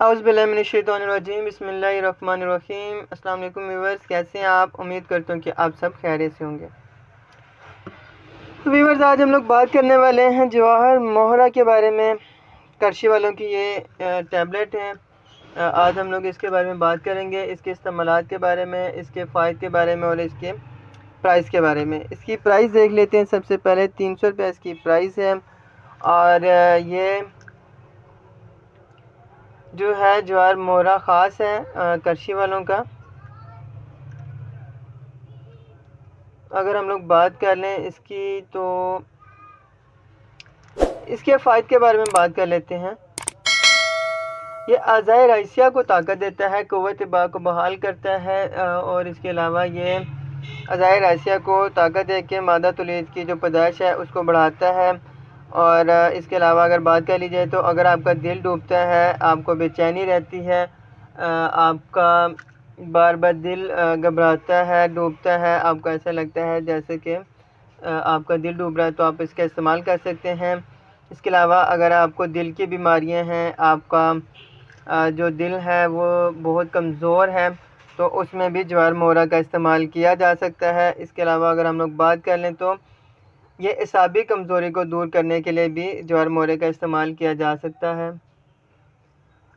اعوذ باللہ من الشیطان الرجیم بسم اللہ الرحمن الرحیم۔ السلام علیکم ویورز، کیسے ہیں آپ؟ امید کرتا ہوں کہ آپ سب خیریت سے ہوں گے۔ تو ویورز، آج ہم لوگ بات کرنے والے ہیں جواہر موہرا کے بارے میں۔ کرشی والوں کی یہ ٹیبلٹ ہے۔ آج ہم لوگ اس کے بارے میں بات کریں گے، اس کے استعمالات کے بارے میں، اس کے فوائد کے بارے میں اور اس کے پرائس کے بارے میں۔ اس کی پرائس دیکھ لیتے ہیں۔ سب سے پہلے 300 روپے اس کی پرائس ہے، اور یہ جو ہے جواہر موہرا خاص ہے کرشی والوں کا۔ اگر ہم لوگ بات کر لیں اس کی، تو اس کے فوائد کے بارے میں بات کر لیتے ہیں۔ یہ اعضائے رئیسیہ کو طاقت دیتا ہے، قوت دفاع کو بحال کرتا ہے، اور اس کے علاوہ یہ اعضائے رئیسیہ کو طاقت دے کے مادہ تولید کی جو پیدائش ہے اس کو بڑھاتا ہے۔ اور اس کے علاوہ اگر بات کر لی جائے تو اگر آپ کا دل ڈوبتا ہے، آپ کو بے چینی رہتی ہے، آپ کا بار بار دل گھبراتا ہے، ڈوبتا ہے، آپ کو ایسا لگتا ہے جیسے کہ آپ کا دل ڈوب رہا ہے، تو آپ اس کا استعمال کر سکتے ہیں۔ اس کے علاوہ اگر آپ کو دل کی بیماریاں ہیں، آپ کا جو دل ہے وہ بہت کمزور ہے، تو اس میں بھی جواہر موہرا کا استعمال کیا جا سکتا ہے۔ اس کے علاوہ اگر ہم لوگ بات کر لیں تو یہ اعصابی کمزوری کو دور کرنے کے لیے بھی جواہر موہرے کا استعمال کیا جا سکتا ہے۔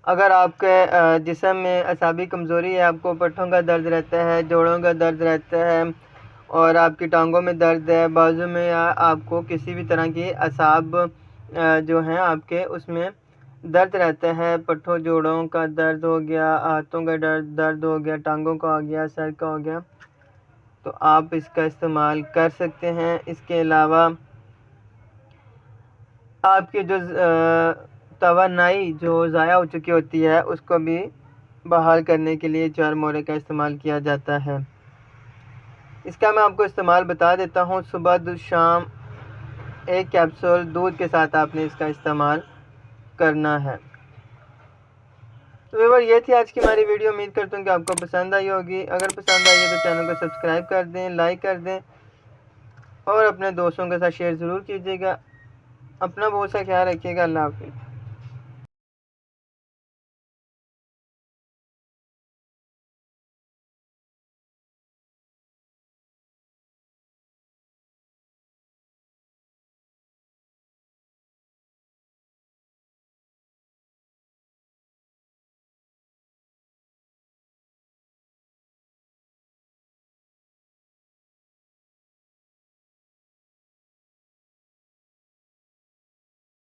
اگر آپ کے جسم میں اعصابی کمزوری ہے، آپ کو پٹھوں کا درد رہتا ہے، جوڑوں کا درد رہتا ہے، اور آپ کی ٹانگوں میں درد ہے، بازو میں، یا آپ کو کسی بھی طرح کی اعصاب جو ہیں آپ کے اس میں درد رہتا ہے، پٹھوں جوڑوں کا درد ہو گیا، ہاتھوں کا درد ہو گیا، ٹانگوں کا ہو گیا، سر کا ہو گیا، تو آپ اس کا استعمال کر سکتے ہیں۔ اس کے علاوہ آپ کی جو توانائی جو ضائع ہو چکی ہوتی ہے اس کو بھی بحال کرنے کے لیے جواہر موہرے کا استعمال کیا جاتا ہے۔ اس کا میں آپ کو استعمال بتا دیتا ہوں۔ صبح شام 1 کیپسول دودھ کے ساتھ آپ نے اس کا استعمال کرنا ہے۔ تو ویور، یہ تھی آج کی ہماری ویڈیو۔ امید کرتا ہوں کہ آپ کو پسند آئی ہوگی۔ اگر پسند آئی ہے تو چینل کو سبسکرائب کر دیں، لائک کر دیں، اور اپنے دوستوں کے ساتھ شیئر ضرور کیجیے گا۔ اپنا بہت سا خیال رکھیے گا۔ اللہ حافظ۔